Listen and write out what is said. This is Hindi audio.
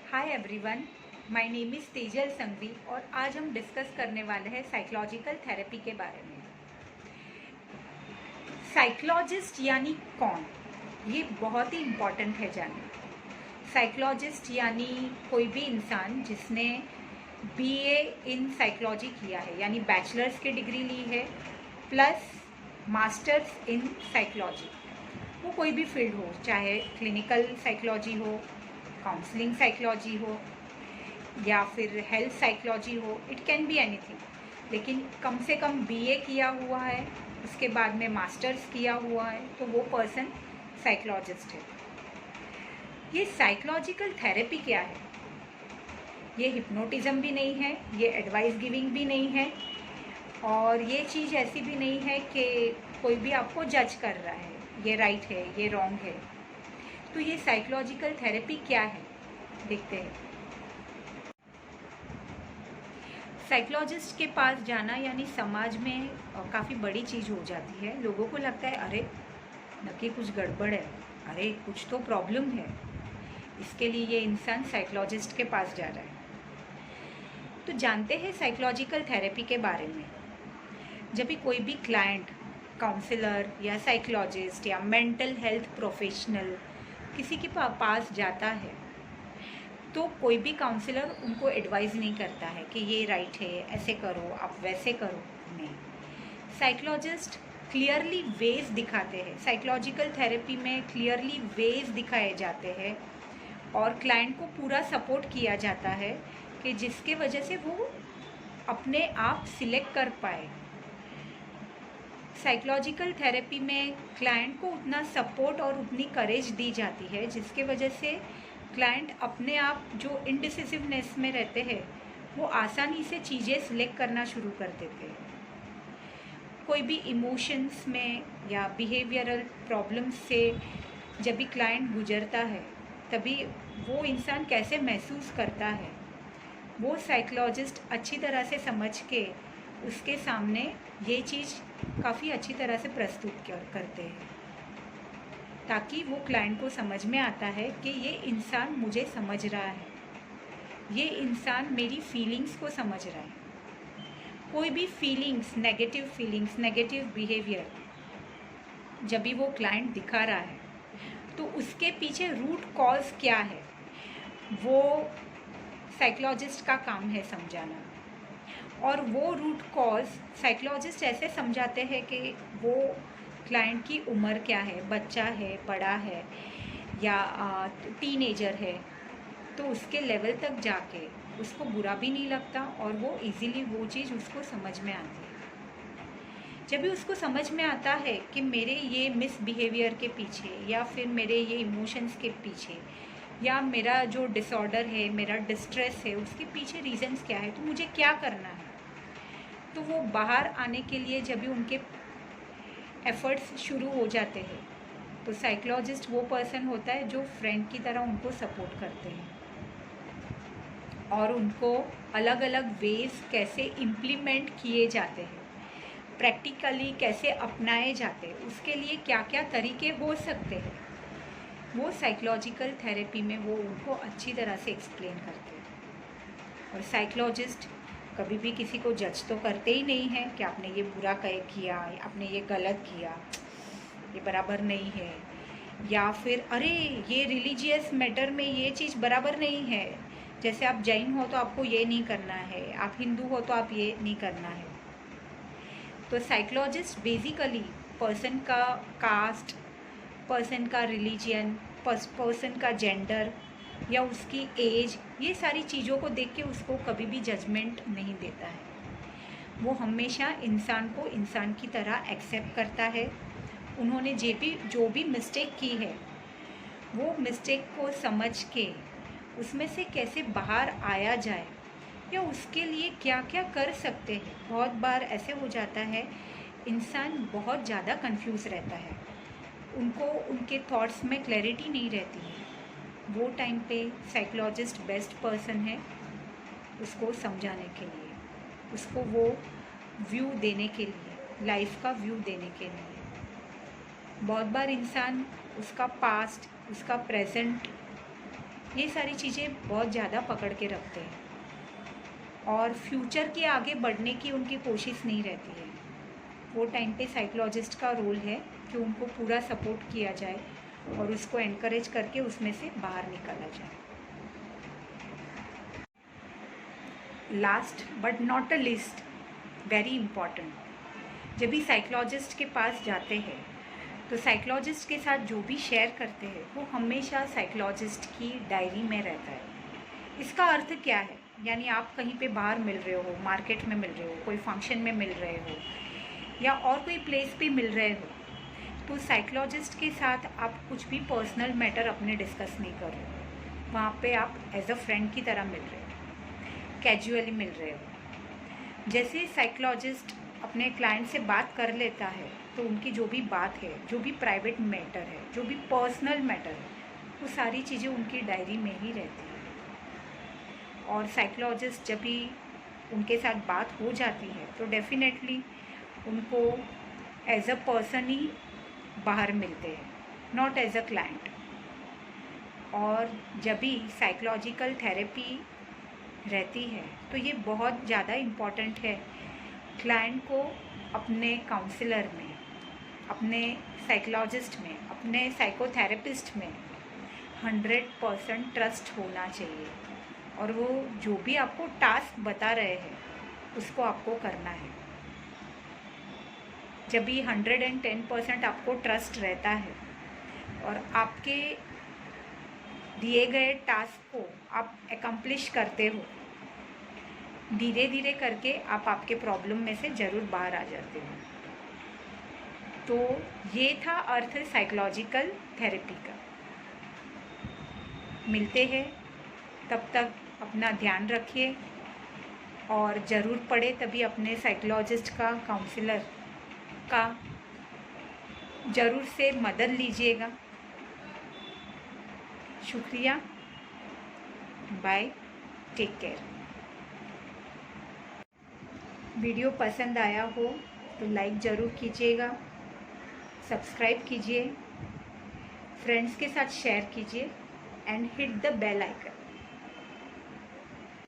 Hi everyone, my name is Tejal Sanghvi और आज हम डिस्कस करने वाले हैं साइकोलॉजिकल थेरेपी के बारे में। साइकोलॉजिस्ट यानी कौन, ये बहुत ही इम्पॉर्टेंट है जानना। साइकोलॉजिस्ट यानी कोई भी इंसान जिसने बीए इन साइकोलॉजी किया है, यानी बैचलर्स की डिग्री ली है प्लस मास्टर्स इन साइकोलॉजी। वो कोई भी फील्ड हो, चाहे क्लिनिकल साइकोलॉजी हो, काउंसलिंग साइकोलॉजी हो या फिर हेल्थ साइकोलॉजी हो, इट कैन बी एनीथिंग। लेकिन कम से कम बीए किया हुआ है, उसके बाद में मास्टर्स किया हुआ है, तो वो पर्सन साइकोलॉजिस्ट है। ये साइकोलॉजिकल थेरेपी क्या है? ये हिप्नोटिज्म भी नहीं है, ये एडवाइस गिविंग भी नहीं है, और ये चीज़ ऐसी भी नहीं है कि कोई भी आपको जज कर रहा है, ये राइट है, ये रॉन्ग है। तो ये साइकोलॉजिकल थेरेपी क्या है, देखते हैं। साइकोलॉजिस्ट के पास जाना यानी समाज में काफ़ी बड़ी चीज़ हो जाती है। लोगों को लगता है अरे नक्की कुछ गड़बड़ है, अरे कुछ तो प्रॉब्लम है, इसके लिए ये इंसान साइकोलॉजिस्ट के पास जा रहा है। तो जानते हैं साइकोलॉजिकल थेरेपी के बारे में। जब भी कोई भी क्लाइंट काउंसलर या साइकोलॉजिस्ट या मेंटल हेल्थ प्रोफेशनल किसी के पास जाता है, तो कोई भी काउंसलर उनको एडवाइस नहीं करता है कि ये राइट है, ऐसे करो, आप वैसे करो। नहीं, साइकोलॉजिस्ट क्लियरली वेज दिखाते हैं। साइकोलॉजिकल थेरेपी में क्लियरली वेज दिखाए जाते हैं और क्लाइंट को पूरा सपोर्ट किया जाता है कि जिसके वजह से वो अपने आप सिलेक्ट कर पाए। साइकोलॉजिकल थेरेपी में क्लाइंट को उतना सपोर्ट और उतनी करेज दी जाती है जिसके वजह से क्लाइंट अपने आप जो इनडिसिसिवनेस में रहते हैं वो आसानी से चीज़ें सिलेक्ट करना शुरू कर देते हैं। कोई भी इमोशंस में या बिहेवियरल प्रॉब्लम्स से जब भी क्लाइंट गुजरता है, तभी वो इंसान कैसे महसूस करता है वो साइकोलॉजिस्ट अच्छी तरह से समझ के उसके सामने ये चीज़ काफ़ी अच्छी तरह से प्रस्तुत करते हैं, ताकि वो क्लाइंट को समझ में आता है कि ये इंसान मुझे समझ रहा है, ये इंसान मेरी फीलिंग्स को समझ रहा है। कोई भी फीलिंग्स, नेगेटिव बिहेवियर जब भी वो क्लाइंट दिखा रहा है तो उसके पीछे रूट कॉज क्या है, वो साइकोलॉजिस्ट का काम है समझाना। और वो रूट कॉज साइकोलॉजिस्ट ऐसे समझाते हैं कि वो क्लाइंट की उम्र क्या है, बच्चा है, बड़ा है या टीनेजर है, तो उसके लेवल तक जाके उसको बुरा भी नहीं लगता और वो इजीली वो चीज़ उसको समझ में आती है। जब भी उसको समझ में आता है कि मेरे ये मिसबिहेवियर के पीछे या फिर मेरे ये इमोशंस के पीछे या मेरा जो डिसऑर्डर है, मेरा डिस्ट्रेस है, उसके पीछे रीजंस क्या है, तो मुझे क्या करना है, तो वो बाहर आने के लिए जब भी उनके एफर्ट्स शुरू हो जाते हैं तो साइकोलॉजिस्ट वो पर्सन होता है जो फ्रेंड की तरह उनको सपोर्ट करते हैं और उनको अलग अलग वेज कैसे इम्प्लीमेंट किए जाते हैं, प्रैक्टिकली कैसे अपनाए जाते हैं, उसके लिए क्या क्या तरीके हो सकते हैं, वो साइकोलॉजिकल थेरेपी में वो उनको अच्छी तरह से एक्सप्लेन करते हैं। और साइकोलॉजिस्ट कभी भी किसी को जज तो करते ही नहीं हैं कि आपने ये बुरा किया, आपने ये गलत किया, ये बराबर नहीं है, या फिर अरे ये रिलीजियस मैटर में ये चीज़ बराबर नहीं है, जैसे आप जैन हो तो आपको ये नहीं करना है, आप हिंदू हो तो आप ये नहीं करना है। तो साइकोलॉजिस्ट बेसिकली पर्सन का कास्ट, पर्सन का रिलीजियन, पर्सन का जेंडर या उसकी एज, ये सारी चीज़ों को देख के उसको कभी भी जजमेंट नहीं देता है। वो हमेशा इंसान को इंसान की तरह एक्सेप्ट करता है। उन्होंने जो भी मिस्टेक की है वो मिस्टेक को समझ के उसमें से कैसे बाहर आया जाए या उसके लिए क्या क्या कर सकते हैं। बहुत बार ऐसे हो जाता है इंसान बहुत ज़्यादा कंफ्यूज रहता है, उनको उनके थॉट्स में क्लैरिटी नहीं रहती है। वो टाइम पे साइकोलॉजिस्ट बेस्ट पर्सन है उसको समझाने के लिए, उसको वो व्यू देने के लिए, लाइफ का व्यू देने के लिए। बहुत बार इंसान उसका पास्ट, उसका प्रेजेंट ये सारी चीज़ें बहुत ज़्यादा पकड़ के रखते हैं और फ्यूचर के आगे बढ़ने की उनकी कोशिश नहीं रहती है। वो टाइम पे साइकोलॉजिस्ट का रोल है कि उनको पूरा सपोर्ट किया जाए और उसको एनकरेज करके उसमें से बाहर निकाला जाए। Last but not a least, very important, जब भी साइकोलॉजिस्ट के पास जाते हैं तो साइकोलॉजिस्ट के साथ जो भी शेयर करते हैं वो हमेशा साइकोलॉजिस्ट की डायरी में रहता है। इसका अर्थ क्या है? यानी आप कहीं पे बाहर मिल रहे हो, मार्केट में मिल रहे हो, कोई फंक्शन में मिल रहे हो या और कोई प्लेस पे मिल रहे हो, तो साइकोलॉजिस्ट के साथ आप कुछ भी पर्सनल मैटर अपने डिस्कस नहीं कर रहे हो। वहाँ पे आप एज अ फ्रेंड की तरह मिल रहे हो, कैजुअली मिल रहे हो। जैसे साइकोलॉजिस्ट अपने क्लाइंट से बात कर लेता है तो उनकी जो भी बात है, जो भी प्राइवेट मैटर है, जो भी पर्सनल मैटर है, वो सारी चीज़ें उनकी डायरी में ही रहती है। और साइकोलॉजिस्ट जब भी उनके साथ बात हो जाती है तो डेफिनेटली उनको एज अ पर्सन ही बाहर मिलते हैं, नॉट एज अ क्लाइंट। और जब भी साइकोलॉजिकल थेरेपी रहती है तो ये बहुत ज़्यादा इम्पॉर्टेंट है क्लाइंट को अपने काउंसलर में, अपने साइकोलॉजिस्ट में, अपने साइकोथेरेपिस्ट में 100% ट्रस्ट होना चाहिए और वो जो भी आपको टास्क बता रहे हैं उसको आपको करना है। जब भी 110% आपको ट्रस्ट रहता है और आपके दिए गए टास्क को आप एकम्प्लिश करते हो, धीरे धीरे करके आप आपके प्रॉब्लम में से ज़रूर बाहर आ जाते हो। तो ये था अर्थ साइकोलॉजिकल थेरेपी का। मिलते हैं, तब तक अपना ध्यान रखिए और ज़रूर पड़े तभी अपने साइकोलॉजिस्ट का, काउंसलर का ज़रूर से मदद लीजिएगा। शुक्रिया, बाय, टेक केयर। वीडियो पसंद आया हो तो लाइक ज़रूर कीजिएगा, सब्सक्राइब कीजिए, फ्रेंड्स के साथ शेयर कीजिए and hit the bell icon.